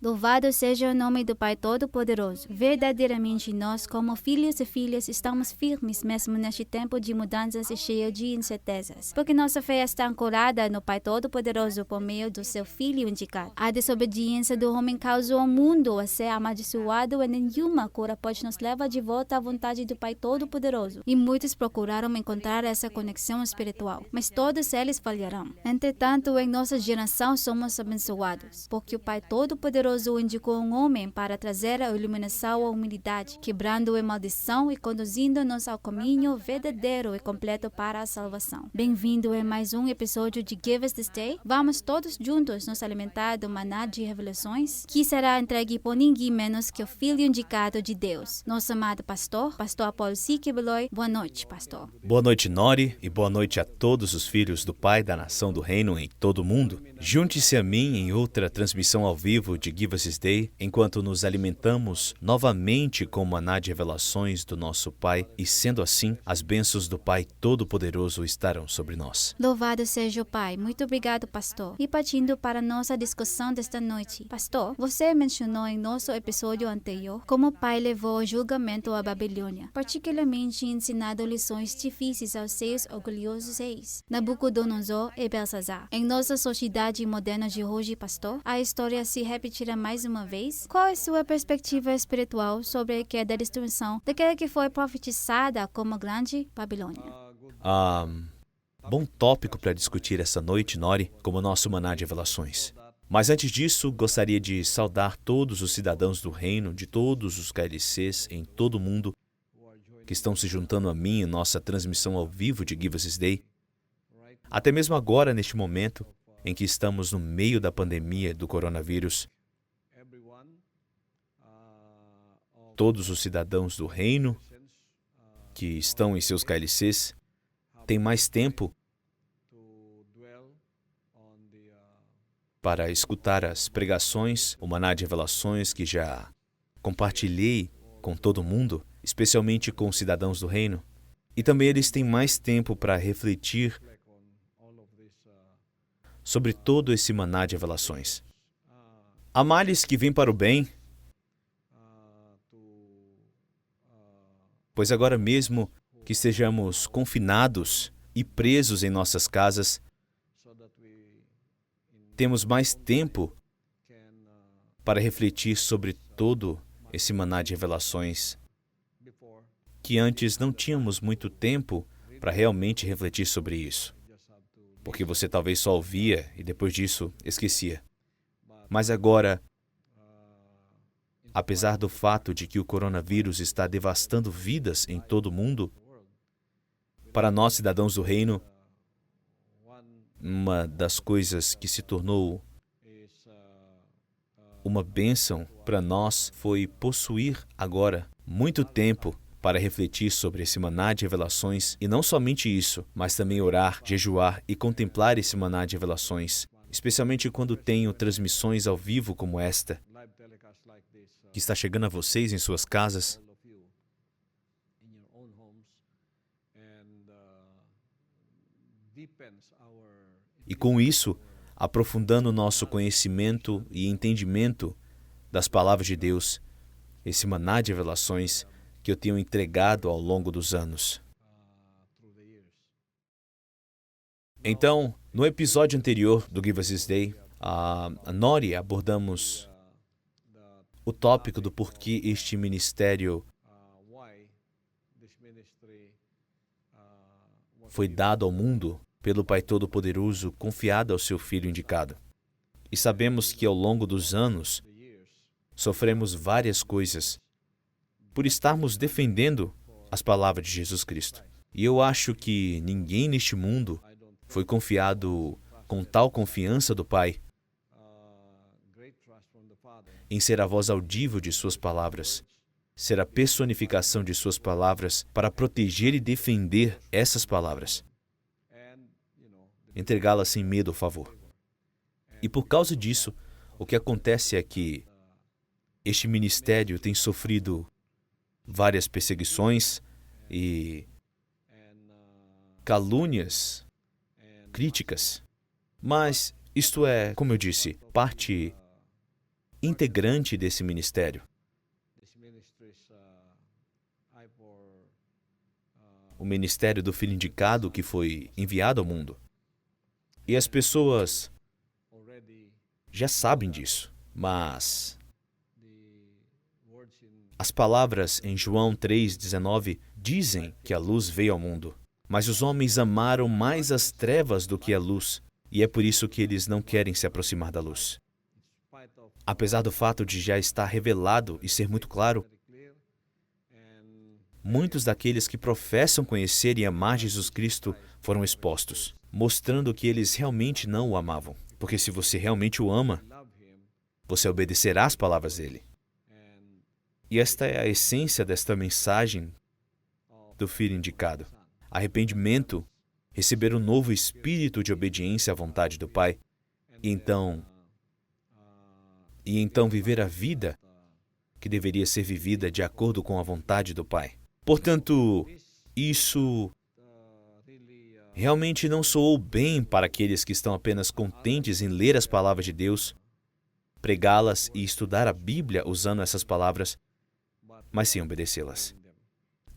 Louvado seja o nome do Pai Todo-Poderoso. Verdadeiramente nós, como filhos e filhas, estamos firmes mesmo neste tempo de mudanças e cheio de incertezas. Porque nossa fé está ancorada no Pai Todo-Poderoso por meio do seu Filho indicado. A desobediência do homem causou ao mundo a ser amaldiçoado e nenhuma cura pode nos levar de volta à vontade do Pai Todo-Poderoso. E muitos procuraram encontrar essa conexão espiritual, mas todos eles falharão. Entretanto, em nossa geração somos abençoados, porque o Pai Todo-Poderoso indicou um homem para trazer a iluminação à humildade, quebrando a maldição e conduzindo-nos ao caminho verdadeiro e completo para a salvação. Bem-vindo a mais um episódio de Give Us This Day. Vamos todos juntos nos alimentar do maná de revelações, que será entregue por ninguém menos que o Filho indicado de Deus, nosso amado pastor Apolo C. Beloy. Boa noite, pastor. Boa noite, Nori, e boa noite a todos os filhos do Pai da Nação do Reino em todo o mundo. Junte-se a mim em outra transmissão ao vivo de Give Us This Day, enquanto nos alimentamos novamente com o maná de revelações do nosso Pai, e sendo assim, as bênçãos do Pai Todo-Poderoso estarão sobre nós. Louvado seja o Pai. Muito obrigado, pastor. E partindo para a nossa discussão desta noite. Pastor, você mencionou em nosso episódio anterior como o Pai levou o julgamento à Babilônia, particularmente ensinando lições difíceis aos seus orgulhosos reis, Nabucodonosor e Belsazar. Em nossa sociedade moderna de hoje, pastor, a história se repetirá mais uma vez? Qual é sua perspectiva espiritual sobre a queda e destruição daquela que foi profetizada como grande Babilônia? Bom tópico para discutir essa noite, Nori, como nosso maná de revelações. Mas antes disso, gostaria de saudar todos os cidadãos do reino, de todos os KLCs em todo o mundo, que estão se juntando a mim em nossa transmissão ao vivo de Give Us This Day. Até mesmo agora, neste momento, em que estamos no meio da pandemia do coronavírus, todos os cidadãos do reino que estão em seus KLCs têm mais tempo para escutar as pregações, o maná de revelações que já compartilhei com todo mundo, especialmente com os cidadãos do reino. E também eles têm mais tempo para refletir sobre todo esse maná de revelações. Há males que vêm para o bem, pois agora mesmo que estejamos confinados e presos em nossas casas, temos mais tempo para refletir sobre todo esse maná de revelações, que antes não tínhamos muito tempo para realmente refletir sobre isso, porque você talvez só ouvia e depois disso esquecia. Mas agora, apesar do fato de que o coronavírus está devastando vidas em todo o mundo, para nós, cidadãos do reino, uma das coisas que se tornou uma bênção para nós foi possuir agora muito tempo para refletir sobre esse maná de revelações, e não somente isso, mas também orar, jejuar e contemplar esse maná de revelações, especialmente quando tenho transmissões ao vivo como esta, que está chegando a vocês em suas casas. E com isso, aprofundando nosso conhecimento e entendimento das palavras de Deus, esse maná de revelações que eu tenho entregado ao longo dos anos. Então, no episódio anterior do Give Us This Day, a Nori abordamos o tópico do porquê este ministério foi dado ao mundo pelo Pai Todo-Poderoso, confiado ao seu Filho indicado. E sabemos que ao longo dos anos sofremos várias coisas por estarmos defendendo as palavras de Jesus Cristo. E eu acho que ninguém neste mundo foi confiado com tal confiança do Pai em ser a voz audível de suas palavras, ser a personificação de suas palavras para proteger e defender essas palavras, entregá-las sem medo ou favor. E por causa disso, o que acontece é que este ministério tem sofrido várias perseguições e calúnias, críticas, mas isto é, como eu disse, parte integrante desse ministério. O ministério do Filho indicado que foi enviado ao mundo. E as pessoas já sabem disso, mas as palavras em João 3,19 dizem que a luz veio ao mundo, mas os homens amaram mais as trevas do que a luz, e é por isso que eles não querem se aproximar da luz. Apesar do fato de já estar revelado e ser muito claro, muitos daqueles que professam conhecer e amar Jesus Cristo foram expostos, mostrando que eles realmente não o amavam. Porque se você realmente o ama, você obedecerá às palavras dele. E esta é a essência desta mensagem do Filho indicado. Arrependimento, receber um novo espírito de obediência à vontade do Pai, e então viver a vida que deveria ser vivida de acordo com a vontade do Pai. Portanto, isso realmente não soou bem para aqueles que estão apenas contentes em ler as palavras de Deus, pregá-las e estudar a Bíblia usando essas palavras, mas sem obedecê-las.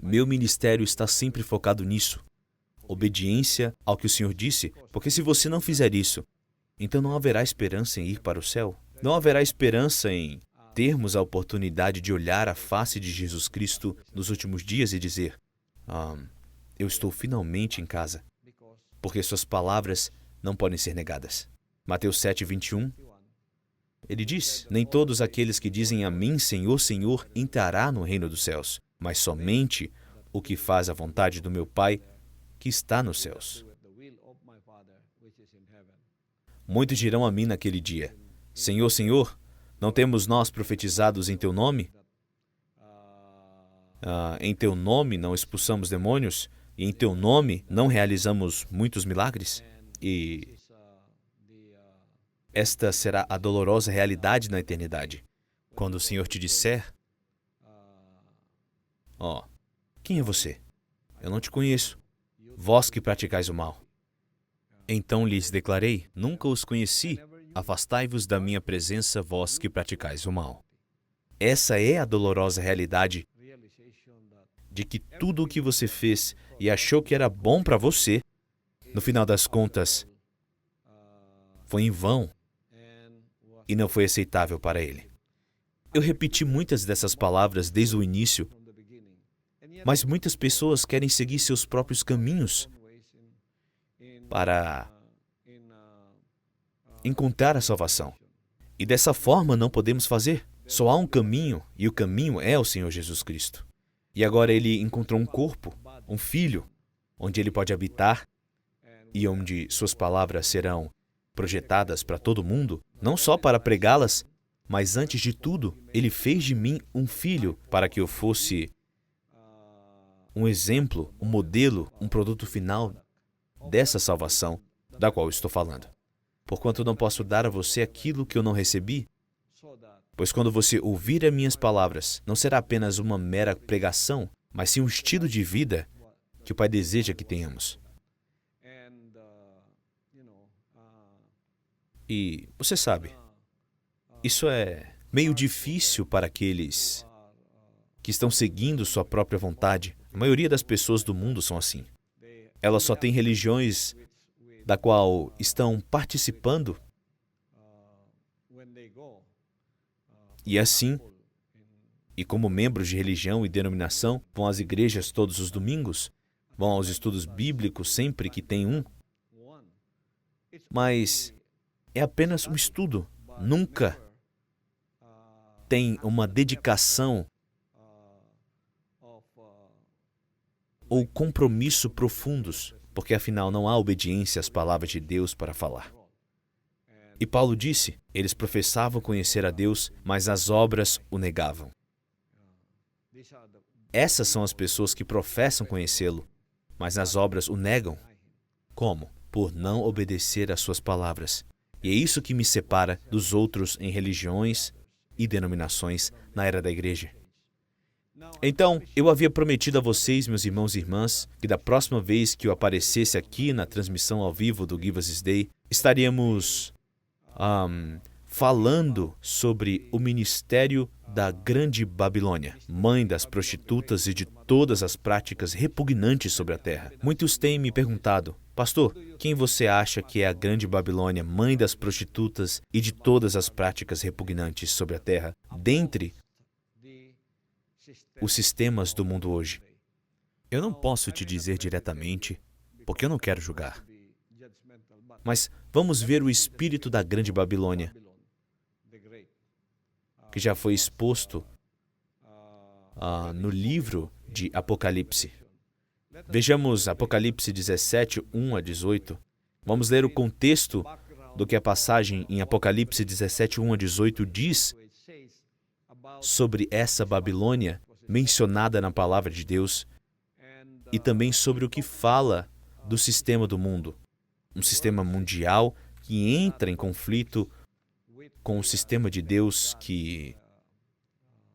Meu ministério está sempre focado nisso. Obediência ao que o Senhor disse, porque se você não fizer isso, então não haverá esperança em ir para o céu. Não haverá esperança em termos a oportunidade de olhar a face de Jesus Cristo nos últimos dias e dizer, eu estou finalmente em casa, porque suas palavras não podem ser negadas. Mateus 7:21, ele diz, nem todos aqueles que dizem a mim, Senhor, Senhor, entrará no reino dos céus, mas somente o que faz a vontade do meu Pai que está nos céus. Muitos dirão a mim naquele dia, Senhor, Senhor, não temos nós profetizados em Teu nome? Em Teu nome não expulsamos demônios? E em Teu nome não realizamos muitos milagres? E esta será a dolorosa realidade na eternidade. Quando o Senhor te disser, quem é você? Eu não te conheço. Vós que praticais o mal. Então lhes declarei, nunca os conheci. Afastai-vos da minha presença, vós que praticais o mal. Essa é a dolorosa realidade de que tudo o que você fez e achou que era bom para você, no final das contas, foi em vão e não foi aceitável para Ele. Eu repeti muitas dessas palavras desde o início, mas muitas pessoas querem seguir seus próprios caminhos para encontrar a salvação. E dessa forma não podemos fazer. Só há um caminho, e o caminho é o Senhor Jesus Cristo. E agora Ele encontrou um corpo, um filho, onde Ele pode habitar e onde suas palavras serão projetadas para todo mundo, não só para pregá-las, mas antes de tudo, Ele fez de mim um filho para que eu fosse um exemplo, um modelo, um produto final dessa salvação da qual eu estou falando. Porquanto não posso dar a você aquilo que eu não recebi, pois quando você ouvir as minhas palavras, não será apenas uma mera pregação, mas sim um estilo de vida que o Pai deseja que tenhamos. E você sabe, isso é meio difícil para aqueles que estão seguindo sua própria vontade. A maioria das pessoas do mundo são assim. Elas só têm religiões da qual estão participando. E assim, e como membros de religião e denominação, vão às igrejas todos os domingos, vão aos estudos bíblicos sempre que tem um. Mas é apenas um estudo. Nunca tem uma dedicação ou compromisso profundos, porque afinal não há obediência às palavras de Deus para falar. E Paulo disse, eles professavam conhecer a Deus, mas as obras o negavam. Essas são as pessoas que professam conhecê-lo, mas nas obras o negam. Como? Por não obedecer às suas palavras. E é isso que me separa dos outros em religiões e denominações na era da igreja. Então, eu havia prometido a vocês, meus irmãos e irmãs, que da próxima vez que eu aparecesse aqui na transmissão ao vivo do Give Us This Day, estaríamos falando sobre o ministério da Grande Babilônia, mãe das prostitutas e de todas as práticas repugnantes sobre a terra. Muitos têm me perguntado: pastor, quem você acha que é a Grande Babilônia, mãe das prostitutas e de todas as práticas repugnantes sobre a terra, dentre os sistemas do mundo hoje? Eu não posso te dizer diretamente, porque eu não quero julgar. Mas vamos ver o espírito da Grande Babilônia, que já foi exposto no livro de Apocalipse. Vejamos Apocalipse 17, 1 a 18. Vamos ler o contexto do que a passagem em Apocalipse 17, 1 a 18 diz sobre essa Babilônia mencionada na palavra de Deus e também sobre o que fala do sistema do mundo. Um sistema mundial que entra em conflito com o sistema de Deus que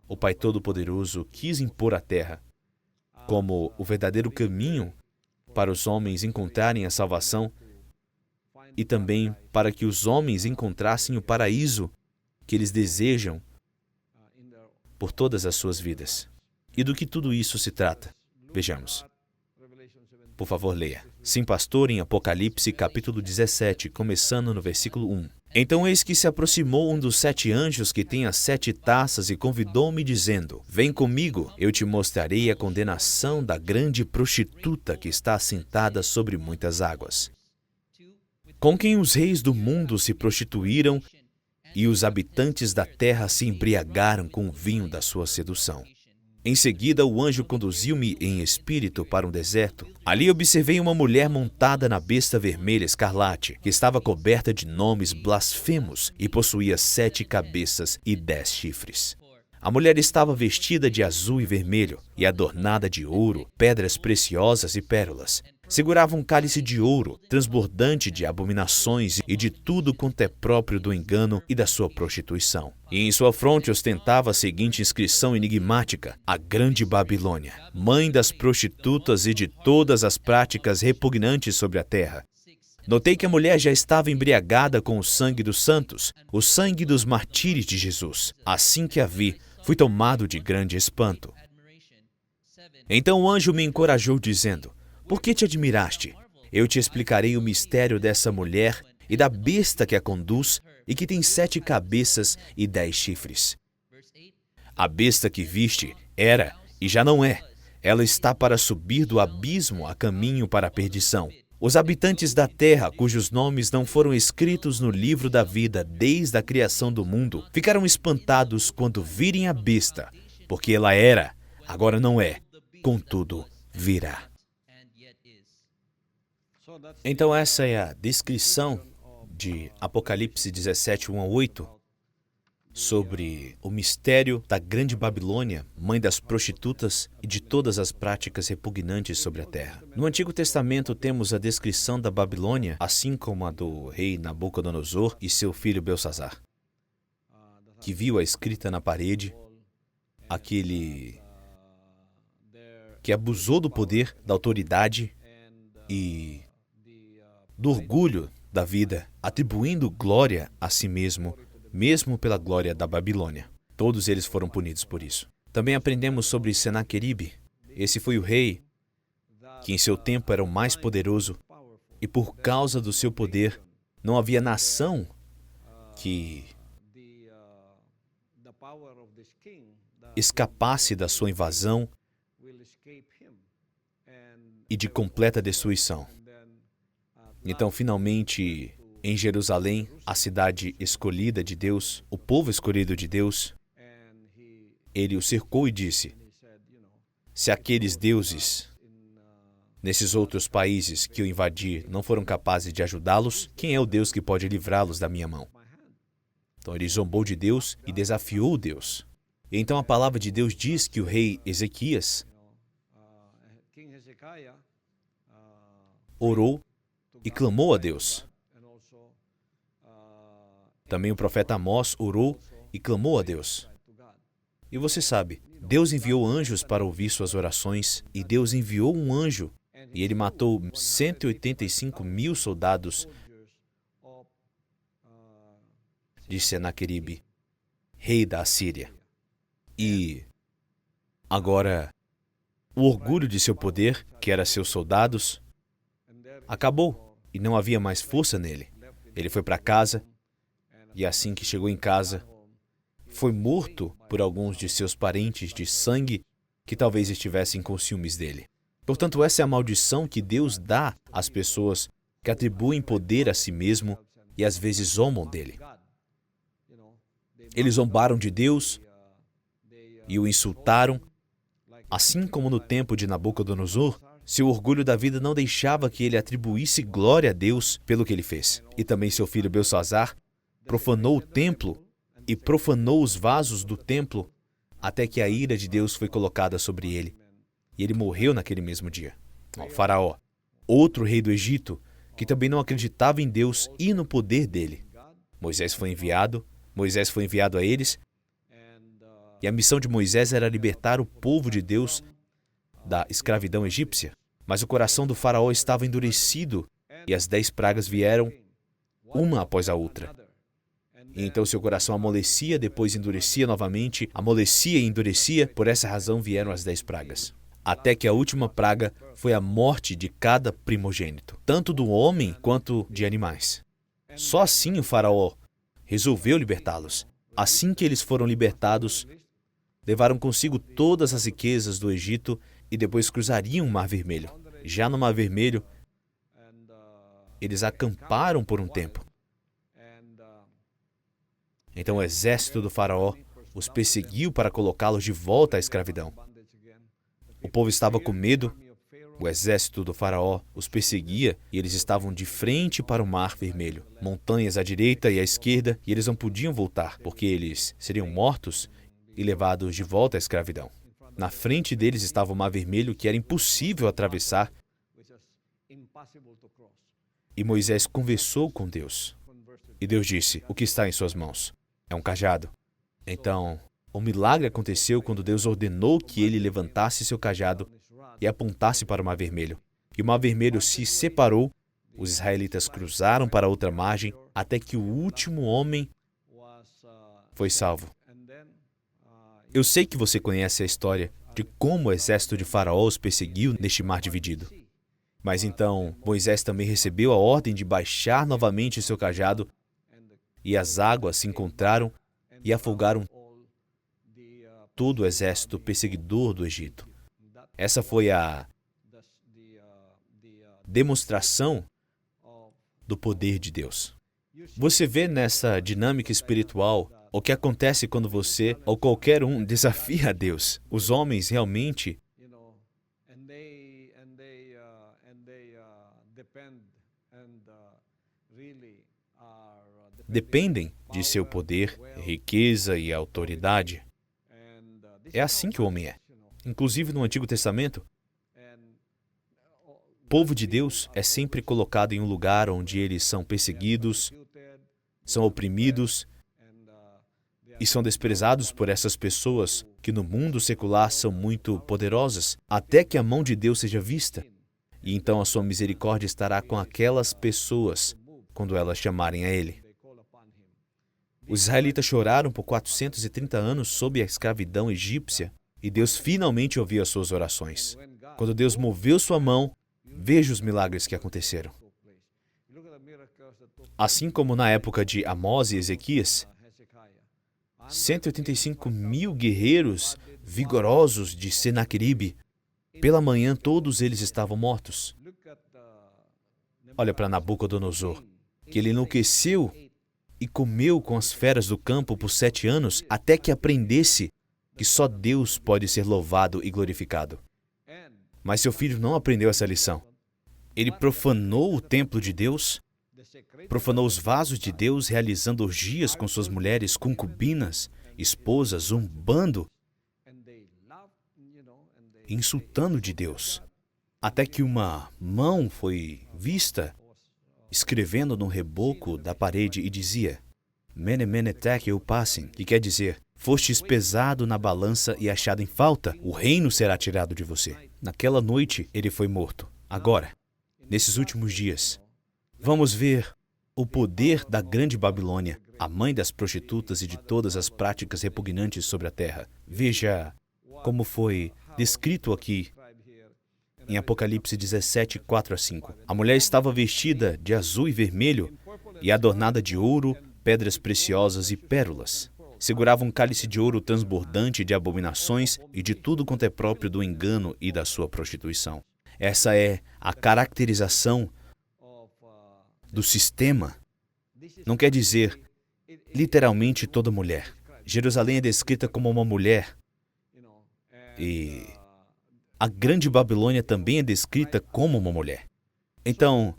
o Pai Todo-Poderoso quis impor à terra como o verdadeiro caminho para os homens encontrarem a salvação e também para que os homens encontrassem o paraíso que eles desejam por todas as suas vidas. E do que tudo isso se trata? Vejamos. Por favor, leia. Sim, pastor, em Apocalipse, capítulo 17, começando no versículo 1. Então eis que se aproximou um dos 7 anjos que tem as 7 taças e convidou-me, dizendo: Vem comigo, eu te mostrarei a condenação da grande prostituta que está assentada sobre muitas águas, com quem os reis do mundo se prostituíram e os habitantes da terra se embriagaram com o vinho da sua sedução. Em seguida, o anjo conduziu-me em espírito para um deserto. Ali observei uma mulher montada na besta vermelha escarlate, que estava coberta de nomes blasfemos e possuía 7 cabeças e 10 chifres. A mulher estava vestida de azul e vermelho e adornada de ouro, pedras preciosas e pérolas. Segurava um cálice de ouro, transbordante de abominações e de tudo quanto é próprio do engano e da sua prostituição. E em sua fronte ostentava a seguinte inscrição enigmática: A Grande Babilônia, mãe das prostitutas e de todas as práticas repugnantes sobre a terra. Notei que a mulher já estava embriagada com o sangue dos santos, o sangue dos martírios de Jesus. Assim que a vi, fui tomado de grande espanto. Então o anjo me encorajou, dizendo: Por que te admiraste? Eu te explicarei o mistério dessa mulher e da besta que a conduz e que tem 7 cabeças e 10 chifres. A besta que viste era e já não é. Ela está para subir do abismo a caminho para a perdição. Os habitantes da terra, cujos nomes não foram escritos no livro da vida desde a criação do mundo, ficaram espantados quando virem a besta, porque ela era, agora não é, contudo virá. Então essa é a descrição de Apocalipse 17, 1 a 8, sobre o mistério da Grande Babilônia, mãe das prostitutas e de todas as práticas repugnantes sobre a terra. No Antigo Testamento temos a descrição da Babilônia, assim como a do rei Nabucodonosor e seu filho Belsazar, que viu a escrita na parede, aquele que abusou do poder, da autoridade e do orgulho da vida, atribuindo glória a si mesmo, mesmo pela glória da Babilônia. Todos eles foram punidos por isso. Também aprendemos sobre Senaqueribe. Esse foi o rei que em seu tempo era o mais poderoso e por causa do seu poder não havia nação que escapasse da sua invasão e de completa destruição. Então, finalmente, em Jerusalém, a cidade escolhida de Deus, o povo escolhido de Deus, ele o cercou e disse: se aqueles deuses, nesses outros países que eu invadi, não foram capazes de ajudá-los, quem é o Deus que pode livrá-los da minha mão? Então ele zombou de Deus e desafiou Deus. E então a palavra de Deus diz que o rei Ezequias orou e clamou a Deus. Também o profeta Amós orou e clamou a Deus. E você sabe, Deus enviou anjos para ouvir suas orações, e Deus enviou um anjo, e ele matou 185.000 soldados de Senaqueribe, rei da Assíria. E agora, o orgulho de seu poder, que era seus soldados, acabou e não havia mais força nele. Ele foi para casa e assim que chegou em casa, foi morto por alguns de seus parentes de sangue que talvez estivessem com ciúmes dele. Portanto, essa é a maldição que Deus dá às pessoas que atribuem poder a si mesmo e às vezes zombam dele. Eles zombaram de Deus e o insultaram, assim como no tempo de Nabucodonosor. Seu orgulho da vida não deixava que ele atribuísse glória a Deus pelo que ele fez. E também seu filho Belsazar profanou o templo e profanou os vasos do templo até que a ira de Deus foi colocada sobre ele. E ele morreu naquele mesmo dia. O Faraó, outro rei do Egito, que também não acreditava em Deus e no poder dele. Moisés foi enviado a eles, e a missão de Moisés era libertar o povo de Deus da escravidão egípcia. Mas o coração do Faraó estava endurecido, e as 10 pragas vieram, uma após a outra. E então seu coração amolecia, depois endurecia novamente, amolecia e endurecia, por essa razão vieram as 10 pragas. Até que a última praga foi a morte de cada primogênito, tanto do homem quanto de animais. Só assim o Faraó resolveu libertá-los. Assim que eles foram libertados, levaram consigo todas as riquezas do Egito e depois cruzariam o Mar Vermelho. Já no Mar Vermelho, eles acamparam por um tempo. Então o exército do Faraó os perseguiu para colocá-los de volta à escravidão. O povo estava com medo, o exército do Faraó os perseguia e eles estavam de frente para o Mar Vermelho. Montanhas à direita e à esquerda, e eles não podiam voltar, porque eles seriam mortos e levados de volta à escravidão. Na frente deles estava o Mar Vermelho, que era impossível atravessar. E Moisés conversou com Deus. E Deus disse: "O que está em suas mãos? É um cajado." Então, o milagre aconteceu quando Deus ordenou que ele levantasse seu cajado e apontasse para o Mar Vermelho. E o Mar Vermelho se separou, os israelitas cruzaram para outra margem, até que o último homem foi salvo. Eu sei que você conhece a história de como o exército de Faraó os perseguiu neste mar dividido. Mas então, Moisés também recebeu a ordem de baixar novamente seu cajado, e as águas se encontraram e afogaram todo o exército perseguidor do Egito. Essa foi a demonstração do poder de Deus. Você vê nessa dinâmica espiritual o que acontece quando você ou qualquer um desafia a Deus. Os homens realmente dependem de seu poder, riqueza e autoridade. É assim que o homem é. Inclusive no Antigo Testamento, o povo de Deus é sempre colocado em um lugar onde eles são perseguidos, são oprimidos e são desprezados por essas pessoas que no mundo secular são muito poderosas, até que a mão de Deus seja vista. E então a sua misericórdia estará com aquelas pessoas quando elas chamarem a Ele. Os israelitas choraram por 430 anos sob a escravidão egípcia e Deus finalmente ouviu as suas orações. Quando Deus moveu sua mão, veja os milagres que aconteceram. Assim como na época de Amós e Ezequias, 185.000 guerreiros vigorosos de Senaqueribe, pela manhã todos eles estavam mortos. Olha para Nabucodonosor, que ele enlouqueceu e comeu com as feras do campo por 7 anos, até que aprendesse que só Deus pode ser louvado e glorificado. Mas seu filho não aprendeu essa lição. Ele profanou o templo de Deus, profanou os vasos de Deus, realizando orgias com suas mulheres concubinas, esposas, zombando, insultando de Deus. Até que uma mão foi vista escrevendo no reboco da parede e dizia: Mene, mene, tekel, upharsin, que quer dizer: fostes pesado na balança e achado em falta, o reino será tirado de você. Naquela noite ele foi morto. Agora, nesses últimos dias, vamos ver o poder da grande Babilônia, a mãe das prostitutas e de todas as práticas repugnantes sobre a terra. Veja como foi descrito aqui em Apocalipse 17, 4-5. A mulher estava vestida de azul e vermelho e adornada de ouro, pedras preciosas e pérolas. Segurava um cálice de ouro transbordante de abominações e de tudo quanto é próprio do engano e da sua prostituição. Essa é a caracterização do sistema. Não quer dizer literalmente toda mulher. Jerusalém é descrita como uma mulher e a grande Babilônia também é descrita como uma mulher. Então,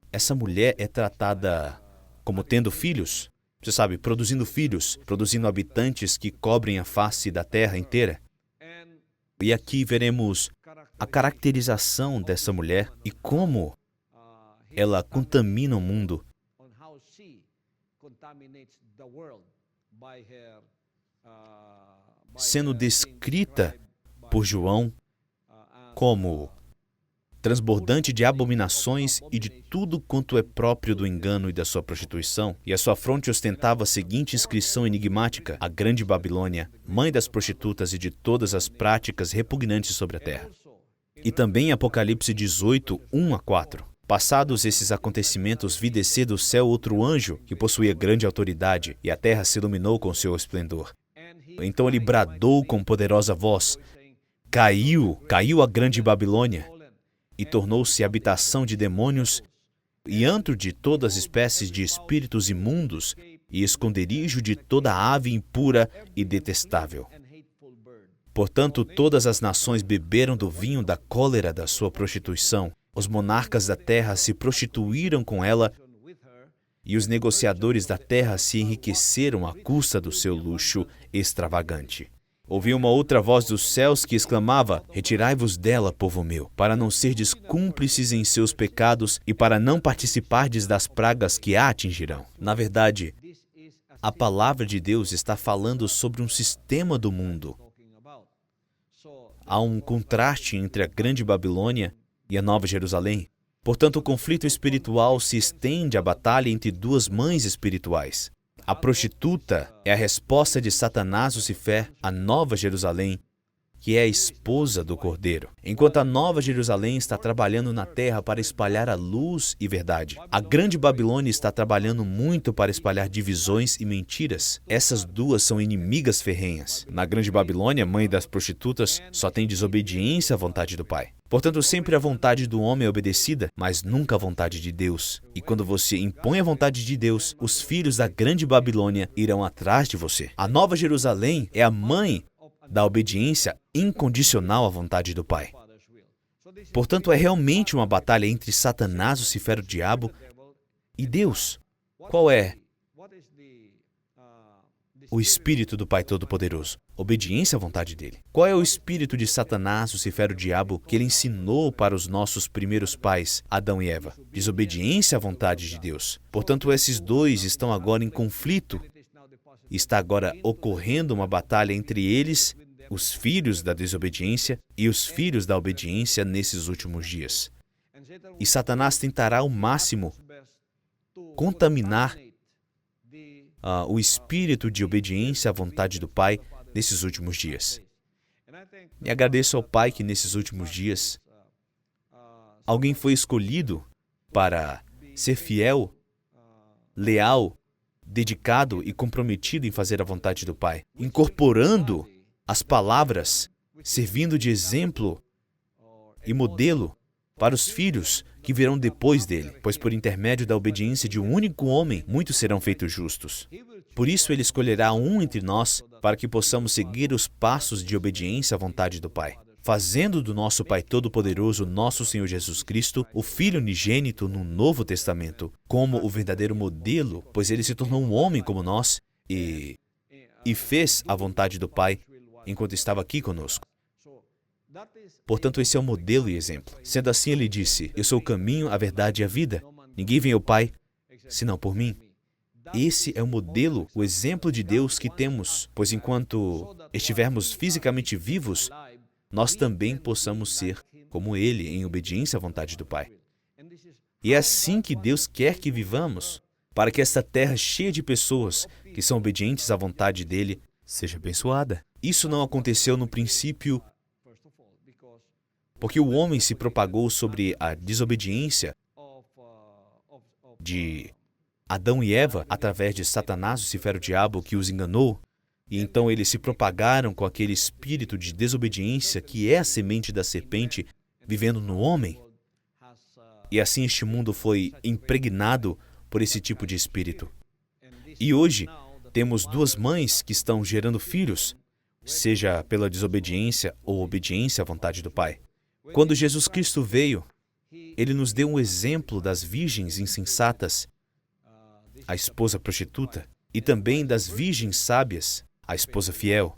essa mulher é tratada como tendo filhos, você sabe, produzindo filhos, produzindo habitantes que cobrem a face da terra inteira. E aqui veremos a caracterização dessa mulher e como ela contamina o mundo. Sendo descrita por João como transbordante de abominações e de tudo quanto é próprio do engano e da sua prostituição, e a sua fronte ostentava a seguinte inscrição enigmática: a grande Babilônia, mãe das prostitutas e de todas as práticas repugnantes sobre a terra. E também em Apocalipse 18, 1-4. Passados esses acontecimentos, vi descer do céu outro anjo que possuía grande autoridade, e a terra se iluminou com seu esplendor. Então ele bradou com poderosa voz: caiu a grande Babilônia, e tornou-se habitação de demônios e antro de todas as espécies de espíritos imundos e esconderijo de toda ave impura e detestável. Portanto, todas as nações beberam do vinho da cólera da sua prostituição. Os monarcas da terra se prostituíram com ela e os negociadores da terra se enriqueceram à custa do seu luxo extravagante. Ouvi uma outra voz dos céus que exclamava: retirai-vos dela, povo meu, para não serdes cúmplices em seus pecados e para não participardes das pragas que a atingirão. Na verdade, a palavra de Deus está falando sobre um sistema do mundo. Há um contraste entre a grande Babilônia e a Nova Jerusalém. Portanto, o conflito espiritual se estende à batalha entre duas mães espirituais. A prostituta é a resposta de Satanás Lucifer à Nova Jerusalém, que é a esposa do Cordeiro. Enquanto a Nova Jerusalém está trabalhando na terra para espalhar a luz e verdade, a grande Babilônia está trabalhando muito para espalhar divisões e mentiras. Essas duas são inimigas ferrenhas. Na grande Babilônia, mãe das prostitutas, só tem desobediência à vontade do Pai. Portanto, sempre a vontade do homem é obedecida, mas nunca a vontade de Deus. E quando você impõe a vontade de Deus, os filhos da grande Babilônia irão atrás de você. A Nova Jerusalém é a mãe da obediência incondicional à vontade do Pai. Portanto, é realmente uma batalha entre Satanás, Lucifer, o diabo, e Deus. Qual é o espírito do Pai Todo-Poderoso? Obediência à vontade dele. Qual é o espírito de Satanás, Lucifer, o diabo, que ele ensinou para os nossos primeiros pais, Adão e Eva? Desobediência à vontade de Deus. Portanto, esses dois estão agora em conflito. Está agora ocorrendo uma batalha entre eles, os filhos da desobediência e os filhos da obediência nesses últimos dias. E Satanás tentará ao máximo contaminar o espírito de obediência à vontade do Pai nesses últimos dias. E agradeço ao Pai que nesses últimos dias alguém foi escolhido para ser fiel, leal, dedicado e comprometido em fazer a vontade do Pai, incorporando as palavras, servindo de exemplo e modelo para os filhos que virão depois dele, pois por intermédio da obediência de um único homem, muitos serão feitos justos. Por isso ele escolherá um entre nós para que possamos seguir os passos de obediência à vontade do Pai, fazendo do nosso Pai Todo-Poderoso, nosso Senhor Jesus Cristo, o Filho unigênito no Novo Testamento, como o verdadeiro modelo, pois ele se tornou um homem como nós e fez a vontade do Pai enquanto estava aqui conosco. Portanto, esse é o modelo e exemplo. Sendo assim, ele disse: eu sou o caminho, a verdade e a vida. Ninguém vem ao Pai senão por mim. Esse é o modelo, o exemplo de Deus que temos, pois enquanto estivermos fisicamente vivos, nós também possamos ser como Ele, em obediência à vontade do Pai. E é assim que Deus quer que vivamos, para que esta terra cheia de pessoas que são obedientes à vontade dele seja abençoada. Isso não aconteceu no princípio porque o homem se propagou sobre a desobediência de Adão e Eva através de Satanás, Lucifer, o diabo, que os enganou, e então eles se propagaram com aquele espírito de desobediência que é a semente da serpente vivendo no homem. E assim este mundo foi impregnado por esse tipo de espírito. E hoje temos duas mães que estão gerando filhos, seja pela desobediência ou obediência à vontade do Pai. Quando Jesus Cristo veio, ele nos deu um exemplo das virgens insensatas, a esposa prostituta, e também das virgens sábias, a esposa fiel.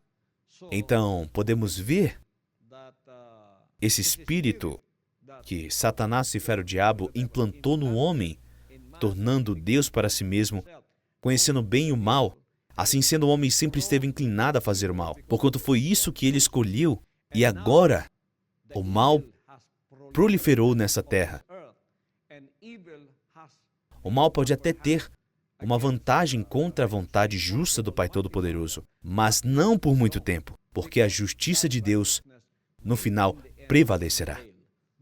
Então, podemos ver esse espírito que Satanás, Lucifer, o diabo, implantou no homem, tornando Deus para si mesmo, conhecendo bem e o mal. Assim sendo, o homem sempre esteve inclinado a fazer o mal, porquanto foi isso que ele escolheu, e agora o mal proliferou nessa terra. O mal pode até ter uma vantagem contra a vontade justa do Pai Todo-Poderoso, mas não por muito tempo, porque a justiça de Deus, no final, prevalecerá.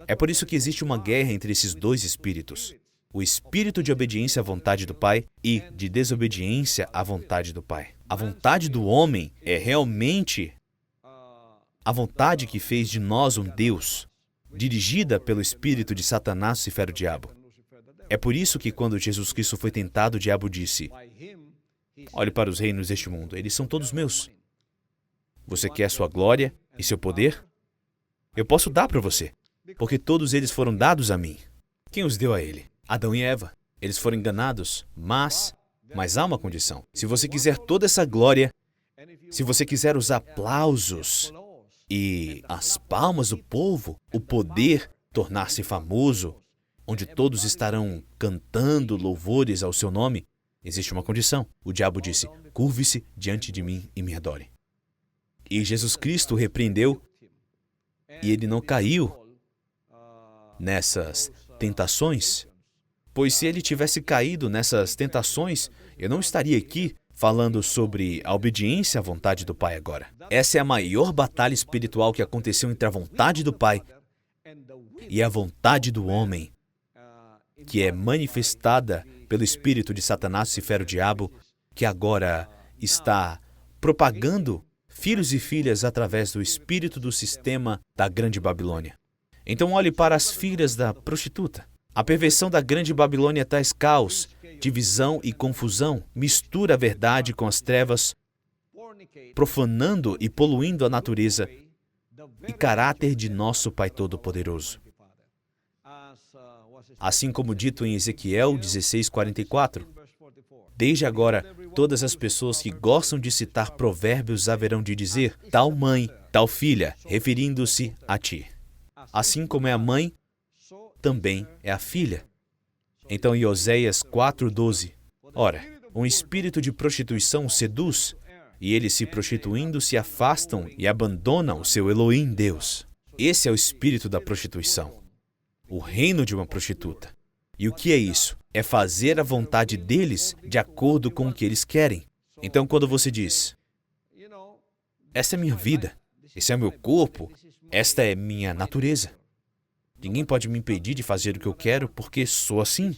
É por isso que existe uma guerra entre esses dois espíritos. O espírito de obediência à vontade do Pai e de desobediência à vontade do Pai. A vontade do homem é realmente a vontade que fez de nós um Deus, dirigida pelo espírito de Satanás, Lucifer, o diabo. É por isso que quando Jesus Cristo foi tentado, o diabo disse: olhe para os reinos deste mundo, eles são todos meus. Você quer sua glória e seu poder? Eu posso dar para você, porque todos eles foram dados a mim. Quem os deu a ele? Adão e Eva. Eles foram enganados, mas há uma condição. Se você quiser toda essa glória, se você quiser os aplausos e as palmas do povo, o poder, tornar-se famoso, onde todos estarão cantando louvores ao seu nome, existe uma condição. O diabo disse: curve-se diante de mim e me adore. E Jesus Cristo repreendeu, e ele não caiu nessas tentações, pois se ele tivesse caído nessas tentações, eu não estaria aqui falando sobre a obediência à vontade do Pai agora. Essa é a maior batalha espiritual que aconteceu entre a vontade do Pai e a vontade do homem, que é manifestada pelo espírito de Satanás, Lucifer, o diabo, que agora está propagando filhos e filhas através do espírito do sistema da Grande Babilônia. Então olhe para as filhas da prostituta. A perversão da Grande Babilônia traz caos, divisão e confusão, mistura a verdade com as trevas, profanando e poluindo a natureza e caráter de nosso Pai Todo-Poderoso. Assim como dito em Ezequiel 16:44, desde agora, todas as pessoas que gostam de citar provérbios haverão de dizer: tal mãe, tal filha, referindo-se a ti. Assim como é a mãe, também é a filha. Então, em Oséias 4:12, ora, um espírito de prostituição os seduz, e eles se prostituindo se afastam e abandonam o seu Elohim Deus. Esse é o espírito da prostituição, o reino de uma prostituta. E o que é isso? É fazer a vontade deles de acordo com o que eles querem. Então, quando você diz: essa é minha vida, esse é o meu corpo, esta é minha natureza. Ninguém pode me impedir de fazer o que eu quero porque sou assim.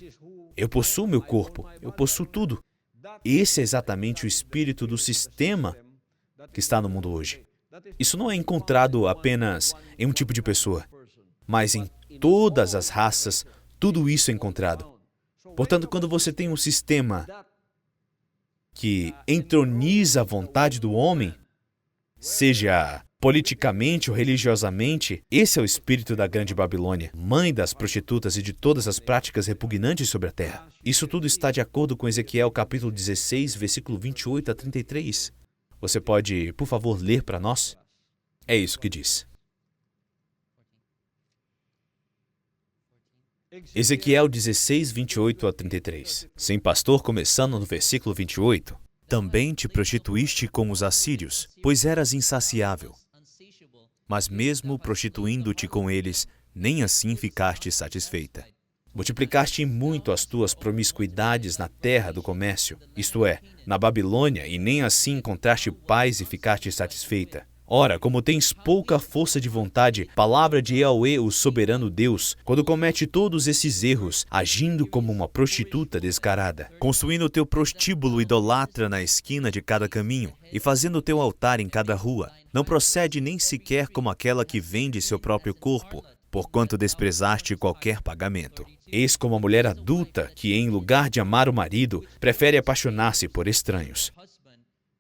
Eu possuo meu corpo, eu possuo tudo. Esse é exatamente o espírito do sistema que está no mundo hoje. Isso não é encontrado apenas em um tipo de pessoa, mas em todas as raças, tudo isso é encontrado. Portanto, quando você tem um sistema que entroniza a vontade do homem, seja politicamente ou religiosamente, esse é o espírito da Grande Babilônia, mãe das prostitutas e de todas as práticas repugnantes sobre a terra. Isso tudo está de acordo com Ezequiel capítulo 16, versículo 28 a 33. Você pode, por favor, ler para nós? É isso que diz. Ezequiel 16, 28 a 33. Sim, pastor, começando no versículo 28. Também te prostituíste com os assírios, pois eras insaciável. Mas mesmo prostituindo-te com eles, nem assim ficaste satisfeita. Multiplicaste muito as tuas promiscuidades na terra do comércio, isto é, na Babilônia, e nem assim encontraste paz e ficaste satisfeita. Ora, como tens pouca força de vontade, palavra de Yahweh, o soberano Deus, quando comete todos esses erros, agindo como uma prostituta descarada, construindo o teu prostíbulo idolatra na esquina de cada caminho e fazendo o teu altar em cada rua, não procede nem sequer como aquela que vende seu próprio corpo, porquanto desprezaste qualquer pagamento. Eis como a mulher adulta que, em lugar de amar o marido, prefere apaixonar-se por estranhos.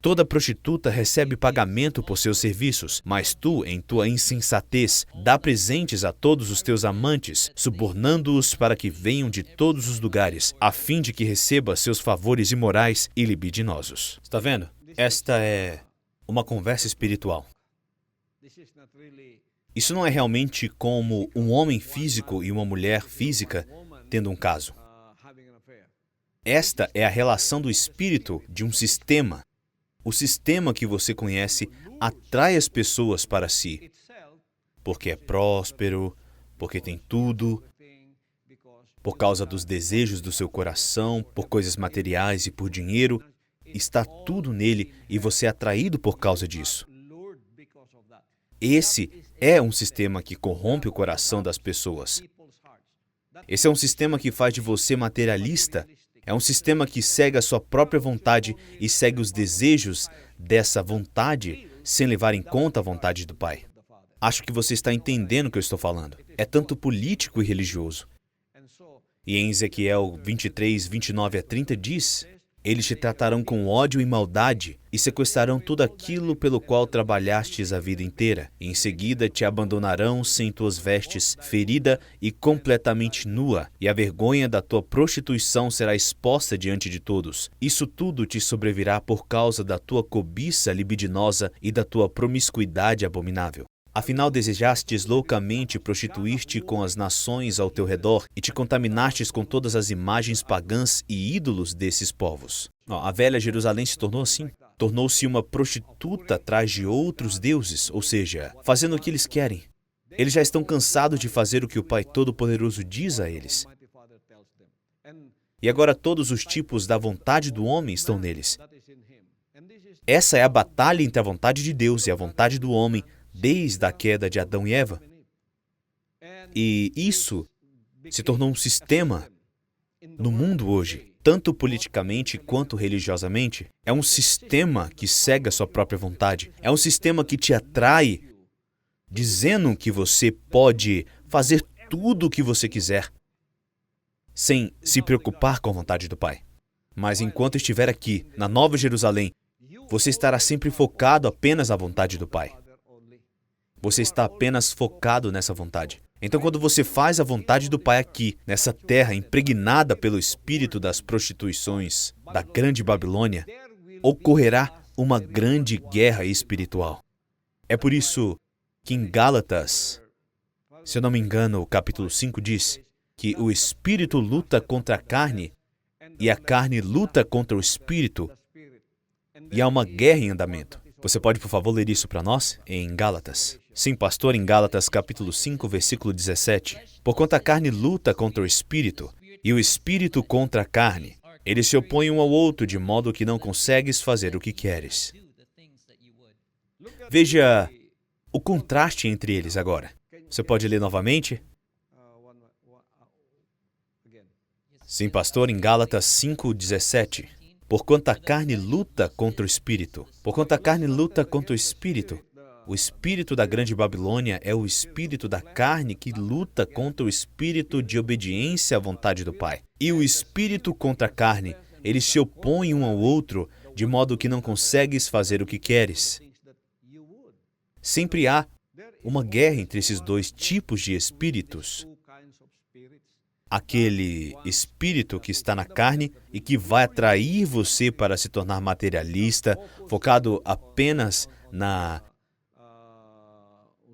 Toda prostituta recebe pagamento por seus serviços, mas tu, em tua insensatez, dá presentes a todos os teus amantes, subornando-os para que venham de todos os lugares, a fim de que receba seus favores imorais e libidinosos. Está vendo? Esta é uma conversa espiritual. Isso não é realmente como um homem físico e uma mulher física tendo um caso. Esta é a relação do espírito de um sistema. O sistema que você conhece atrai as pessoas para si, porque é próspero, porque tem tudo, por causa dos desejos do seu coração, por coisas materiais e por dinheiro. Está tudo nele e você é atraído por causa disso. Esse é um sistema que corrompe o coração das pessoas. Esse é um sistema que faz de você materialista. É um sistema que segue a sua própria vontade e segue os desejos dessa vontade sem levar em conta a vontade do Pai. Acho que você está entendendo o que eu estou falando. É tanto político e religioso. E em Ezequiel 23, 29 a 30 diz: eles te tratarão com ódio e maldade e sequestrarão tudo aquilo pelo qual trabalhastes a vida inteira. E em seguida te abandonarão sem tuas vestes, ferida e completamente nua, e a vergonha da tua prostituição será exposta diante de todos. Isso tudo te sobrevirá por causa da tua cobiça libidinosa e da tua promiscuidade abominável. Afinal, desejastes loucamente prostituir-te com as nações ao teu redor e te contaminastes com todas as imagens pagãs e ídolos desses povos. A velha Jerusalém se tornou assim. Tornou-se uma prostituta atrás de outros deuses, ou seja, fazendo o que eles querem. Eles já estão cansados de fazer o que o Pai Todo-Poderoso diz a eles. E agora todos os tipos da vontade do homem estão neles. Essa é a batalha entre a vontade de Deus e a vontade do homem, desde a queda de Adão e Eva. E isso se tornou um sistema no mundo hoje, tanto politicamente quanto religiosamente. É um sistema que segue a sua própria vontade. É um sistema que te atrai, dizendo que você pode fazer tudo o que você quiser, sem se preocupar com a vontade do Pai. Mas enquanto estiver aqui, na Nova Jerusalém, você estará sempre focado apenas na vontade do Pai. Você está apenas focado nessa vontade. Então, quando você faz a vontade do Pai aqui, nessa terra impregnada pelo espírito das prostituições da grande Babilônia, ocorrerá uma grande guerra espiritual. É por isso que em Gálatas, se eu não me engano, o capítulo 5 diz que o espírito luta contra a carne e a carne luta contra o espírito, e há uma guerra em andamento. Você pode, por favor, ler isso para nós em Gálatas? Sim, pastor, em Gálatas capítulo 5, versículo 17. Porquanto a carne luta contra o espírito, e o espírito contra a carne. Eles se opõem um ao outro, de modo que não consegues fazer o que queres. Veja o contraste entre eles agora. Você pode ler novamente? Sim, pastor, em Gálatas 5, 17. Porquanto a carne luta contra o espírito. Porquanto a carne luta contra o espírito. O espírito da grande Babilônia é o espírito da carne que luta contra o espírito de obediência à vontade do Pai. E o espírito contra a carne, eles se opõem um ao outro, de modo que não consegues fazer o que queres. Sempre há uma guerra entre esses dois tipos de espíritos. Aquele espírito que está na carne e que vai atrair você para se tornar materialista, focado apenas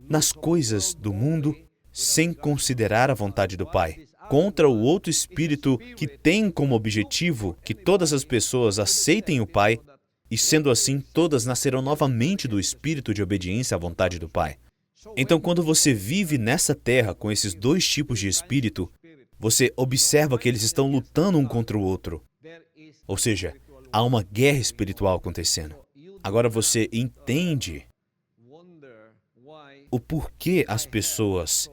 nas coisas do mundo, sem considerar a vontade do Pai. Contra o outro espírito que tem como objetivo que todas as pessoas aceitem o Pai, e sendo assim, todas nascerão novamente do espírito de obediência à vontade do Pai. Então, quando você vive nessa terra com esses dois tipos de espírito, você observa que eles estão lutando um contra o outro. Ou seja, há uma guerra espiritual acontecendo. Agora você entende o porquê as pessoas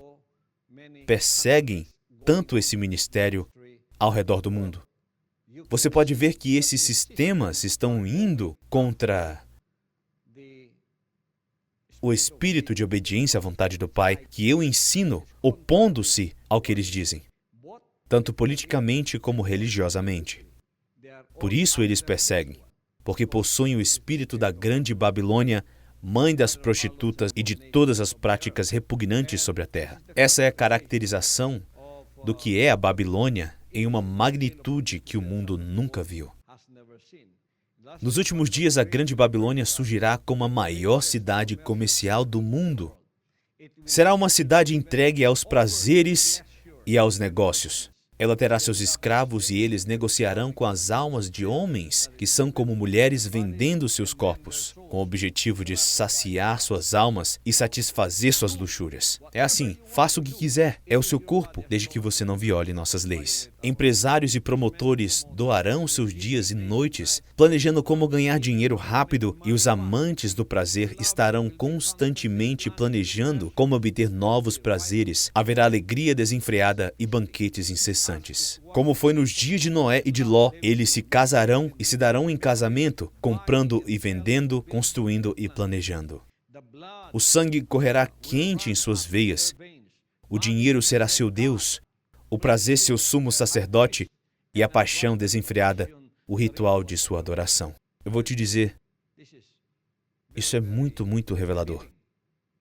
perseguem tanto esse ministério ao redor do mundo. Você pode ver que esses sistemas estão indo contra o espírito de obediência à vontade do Pai que eu ensino, opondo-se ao que eles dizem, tanto politicamente como religiosamente. Por isso eles perseguem, porque possuem o espírito da grande Babilônia, mãe das prostitutas e de todas as práticas repugnantes sobre a terra. Essa é a caracterização do que é a Babilônia em uma magnitude que o mundo nunca viu. Nos últimos dias, a grande Babilônia surgirá como a maior cidade comercial do mundo. Será uma cidade entregue aos prazeres e aos negócios. Ela terá seus escravos e eles negociarão com as almas de homens que são como mulheres vendendo seus corpos, com o objetivo de saciar suas almas e satisfazer suas luxúrias. É assim, faça o que quiser, é o seu corpo, desde que você não viole nossas leis. Empresários e promotores doarão seus dias e noites planejando como ganhar dinheiro rápido e os amantes do prazer estarão constantemente planejando como obter novos prazeres. Haverá alegria desenfreada e banquetes incessantes. Como foi nos dias de Noé e de Ló, eles se casarão e se darão em casamento, comprando e vendendo, construindo e planejando. O sangue correrá quente em suas veias. O dinheiro será seu Deus, o prazer seu sumo sacerdote e a paixão desenfreada, o ritual de sua adoração. Eu vou te dizer, isso é muito, muito revelador.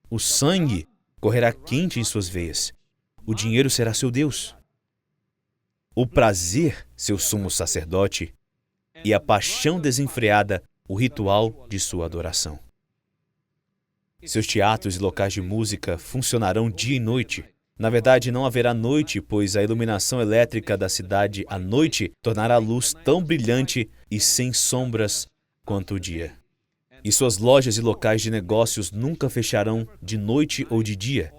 O sangue correrá quente em suas veias. O dinheiro será seu Deus. O prazer, seu sumo sacerdote, e a paixão desenfreada, o ritual de sua adoração. Seus teatros e locais de música funcionarão dia e noite. Na verdade, não haverá noite, pois a iluminação elétrica da cidade à noite tornará a luz tão brilhante e sem sombras quanto o dia. E suas lojas e locais de negócios nunca fecharão de noite ou de dia,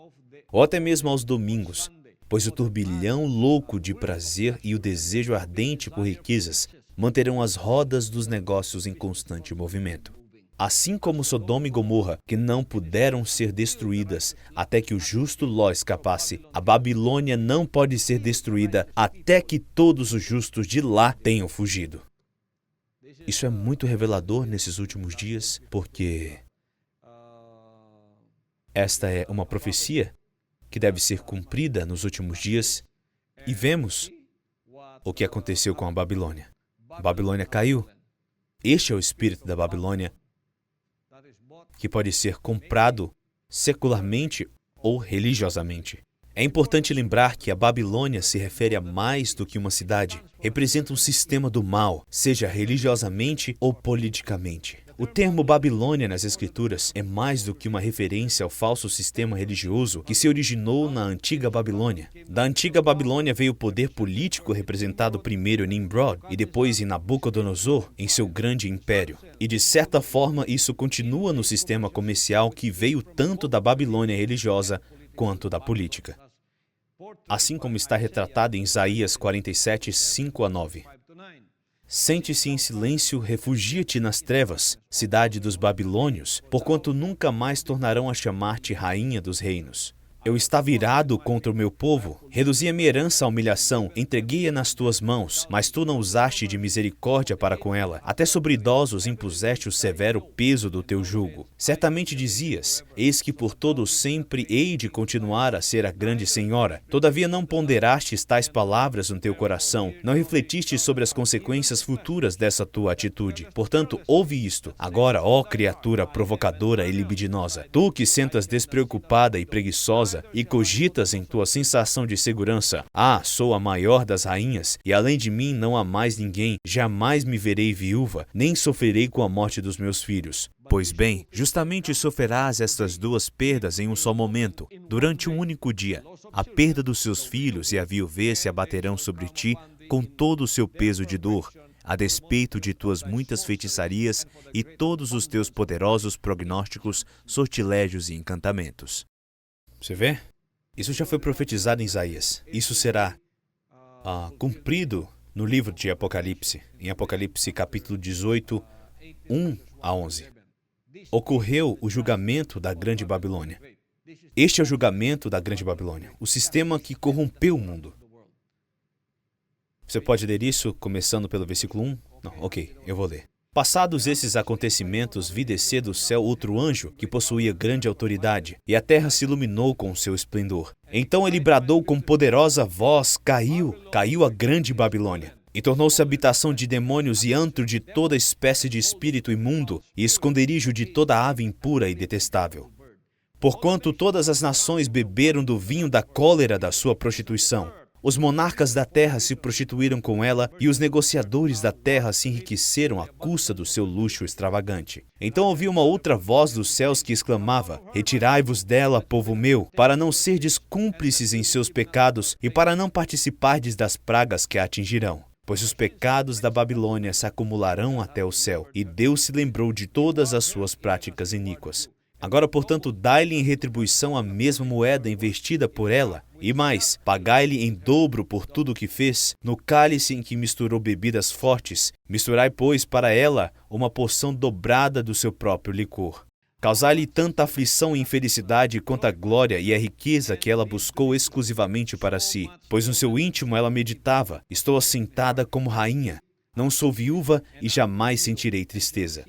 ou até mesmo aos domingos, pois o turbilhão louco de prazer e o desejo ardente por riquezas manterão as rodas dos negócios em constante movimento. Assim como Sodoma e Gomorra, que não puderam ser destruídas até que o justo Ló escapasse, a Babilônia não pode ser destruída até que todos os justos de lá tenham fugido. Isso é muito revelador nesses últimos dias, porque esta é uma profecia que deve ser cumprida nos últimos dias, e vemos o que aconteceu com a Babilônia. A Babilônia caiu. Este é o espírito da Babilônia, que pode ser comprado secularmente ou religiosamente. É importante lembrar que a Babilônia se refere a mais do que uma cidade. Representa um sistema do mal, seja religiosamente ou politicamente. O termo Babilônia nas Escrituras é mais do que uma referência ao falso sistema religioso que se originou na antiga Babilônia. Da antiga Babilônia veio o poder político representado primeiro em Nimrod e depois em Nabucodonosor, em seu grande império. E de certa forma isso continua no sistema comercial que veio tanto da Babilônia religiosa quanto da política. Assim como está retratado em Isaías 47, 5-9. Sente-se em silêncio, refugia-te nas trevas, cidade dos babilônios, porquanto nunca mais tornarão a chamar-te rainha dos reinos. Eu estava irado contra o meu povo, reduzi a minha herança à humilhação, entreguei-a nas tuas mãos, mas tu não usaste de misericórdia para com ela. Até sobre idosos impuseste o severo peso do teu jugo. Certamente dizias, eis que por todo sempre hei de continuar a ser a grande senhora. Todavia não ponderastes tais palavras no teu coração, não refletiste sobre as consequências futuras dessa tua atitude. Portanto, ouve isto, agora, ó criatura provocadora e libidinosa, tu que sentas despreocupada e preguiçosa, e cogitas em tua sensação de segurança, sou a maior das rainhas, e além de mim não há mais ninguém, jamais me verei viúva, nem sofrerei com a morte dos meus filhos. Pois bem, justamente sofrerás estas duas perdas em um só momento, durante um único dia. A perda dos seus filhos e a viuvez se abaterão sobre ti com todo o seu peso de dor, a despeito de tuas muitas feitiçarias e todos os teus poderosos prognósticos, sortilégios e encantamentos. Você vê? Isso já foi profetizado em Isaías. Isso será cumprido no livro de Apocalipse, em Apocalipse capítulo 18, 1 a 11. Ocorreu o julgamento da Grande Babilônia. Este é o julgamento da Grande Babilônia, o sistema que corrompeu o mundo. Você pode ler isso começando pelo versículo 1? Não, ok, eu vou ler. Passados esses acontecimentos, vi descer do céu outro anjo que possuía grande autoridade, e a terra se iluminou com o seu esplendor. Então ele bradou com poderosa voz, caiu a grande Babilônia, e tornou-se habitação de demônios e antro de toda espécie de espírito imundo, e esconderijo de toda ave impura e detestável. Porquanto todas as nações beberam do vinho da cólera da sua prostituição. Os monarcas da terra se prostituíram com ela, e os negociadores da terra se enriqueceram à custa do seu luxo extravagante. Então ouvi uma outra voz dos céus que exclamava: Retirai-vos dela, povo meu, para não serdes cúmplices em seus pecados e para não participardes das pragas que a atingirão. Pois os pecados da Babilônia se acumularão até o céu, e Deus se lembrou de todas as suas práticas iníquas. Agora, portanto, dai-lhe em retribuição a mesma moeda investida por ela, e mais, pagai-lhe em dobro por tudo o que fez, no cálice em que misturou bebidas fortes. Misturai, pois, para ela uma porção dobrada do seu próprio licor. Causai-lhe tanta aflição e infelicidade quanto a glória e a riqueza que ela buscou exclusivamente para si. Pois no seu íntimo ela meditava: estou assentada como rainha, não sou viúva e jamais sentirei tristeza.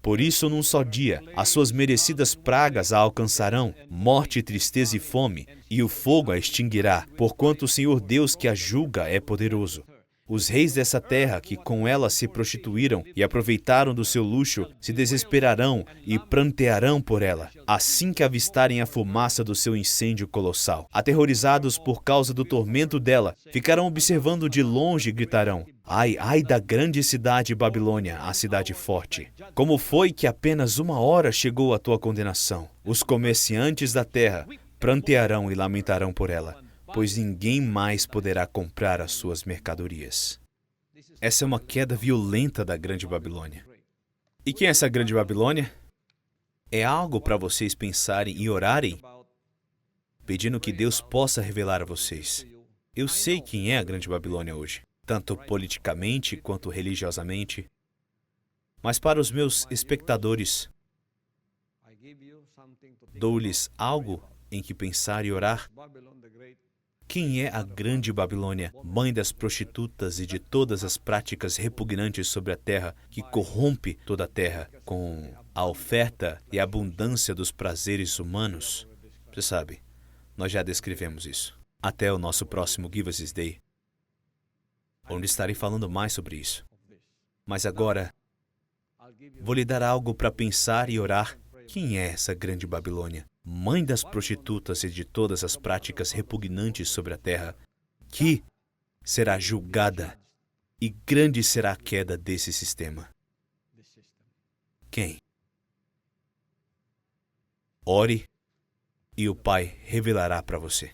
Por isso, num só dia, as suas merecidas pragas a alcançarão, morte, tristeza e fome, e o fogo a extinguirá, porquanto o Senhor Deus que a julga é poderoso. Os reis dessa terra, que com ela se prostituíram e aproveitaram do seu luxo, se desesperarão e prantearão por ela, assim que avistarem a fumaça do seu incêndio colossal. Aterrorizados por causa do tormento dela, ficarão observando de longe e gritarão: Ai, ai da grande cidade Babilônia, a cidade forte! Como foi que apenas 1 hora chegou a tua condenação? Os comerciantes da terra prantearão e lamentarão por ela, pois ninguém mais poderá comprar as suas mercadorias. Essa é uma queda violenta da Grande Babilônia. E quem é essa Grande Babilônia? É algo para vocês pensarem e orarem, pedindo que Deus possa revelar a vocês. Eu sei quem é a Grande Babilônia hoje, tanto politicamente quanto religiosamente. Mas para os meus espectadores, dou-lhes algo em que pensar e orar. Quem é a Grande Babilônia, mãe das prostitutas e de todas as práticas repugnantes sobre a terra, que corrompe toda a terra com a oferta e a abundância dos prazeres humanos? Você sabe, nós já descrevemos isso. Até o nosso próximo Give Us This Day, onde estarei falando mais sobre isso. Mas agora, vou lhe dar algo para pensar e orar. Quem é essa Grande Babilônia, mãe das prostitutas e de todas as práticas repugnantes sobre a terra, que será julgada, e grande será a queda desse sistema? Quem? Ore, e o Pai revelará para você.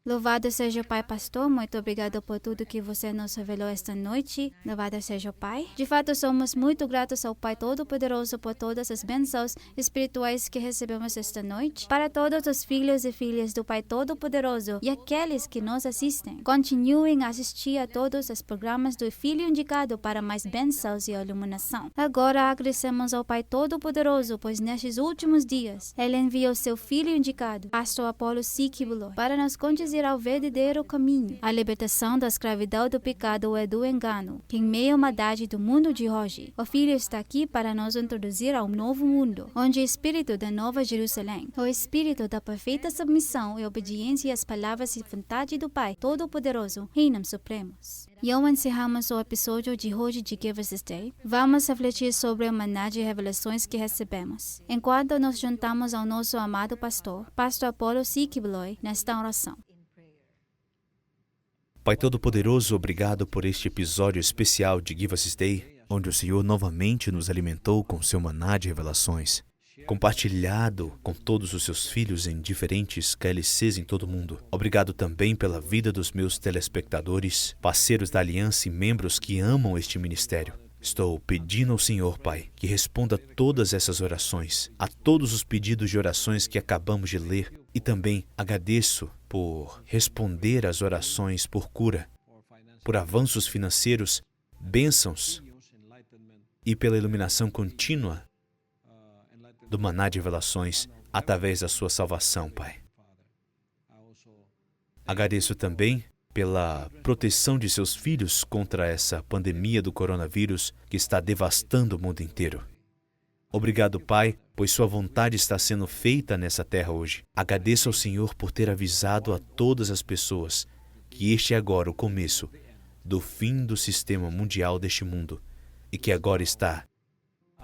Louvado seja o Pai Pastor, muito obrigado por tudo que você nos revelou esta noite. Louvado seja o Pai. De fato, somos muito gratos ao Pai Todo-Poderoso por todas as bênçãos espirituais que recebemos esta noite. Para todos os filhos e filhas do Pai Todo-Poderoso e aqueles que nos assistem, continuem a assistir a todos os programas do Filho Indicado para mais bênçãos e iluminação. Agora agradecemos ao Pai Todo-Poderoso, pois nestes últimos dias, Ele enviou seu Filho Indicado, Pastor Apollo C. Quiboloy, para nos conduzir ao verdadeiro caminho, a libertação da escravidão do pecado e do engano, que em meio à maldade do mundo de hoje, o Filho está aqui para nos introduzir ao novo mundo, onde o Espírito da Nova Jerusalém, o Espírito da perfeita submissão e obediência às palavras e vontade do Pai Todo-Poderoso, reinam supremos. E ao encerrarmos o episódio de hoje de Give Us This Day, vamos refletir sobre a maná de revelações que recebemos, enquanto nos juntamos ao nosso amado pastor, Pastor Apollo C. Quiboloy, nesta oração. Pai Todo-Poderoso, obrigado por este episódio especial de Give Us This Day, onde o Senhor novamente nos alimentou com seu maná de revelações, compartilhado com todos os seus filhos em diferentes KLCs em todo o mundo. Obrigado também pela vida dos meus telespectadores, parceiros da aliança e membros que amam este ministério. Estou pedindo ao Senhor, Pai, que responda todas essas orações, a todos os pedidos de orações que acabamos de ler, e também agradeço por responder às orações por cura, por avanços financeiros, bênçãos e pela iluminação contínua do maná de revelações através da sua salvação, Pai. Agradeço também pela proteção de seus filhos contra essa pandemia do coronavírus que está devastando o mundo inteiro. Obrigado, Pai, pois sua vontade está sendo feita nessa terra hoje. Agradeço ao Senhor por ter avisado a todas as pessoas que este é agora o começo do fim do sistema mundial deste mundo e que agora está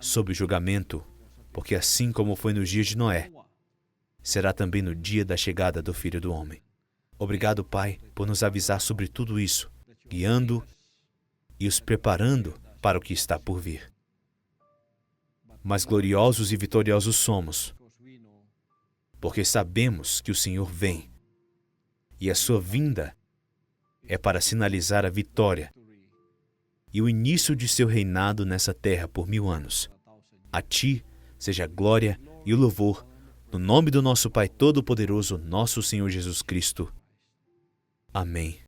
sob julgamento, porque assim como foi nos dias de Noé, será também no dia da chegada do Filho do Homem. Obrigado, Pai, por nos avisar sobre tudo isso, guiando e os preparando para o que está por vir. Mas gloriosos e vitoriosos somos, porque sabemos que o Senhor vem, e a sua vinda é para sinalizar a vitória e o início de seu reinado nessa terra por 1000 anos. A Ti seja a glória e o louvor, no nome do nosso Pai Todo-Poderoso, nosso Senhor Jesus Cristo. Amém.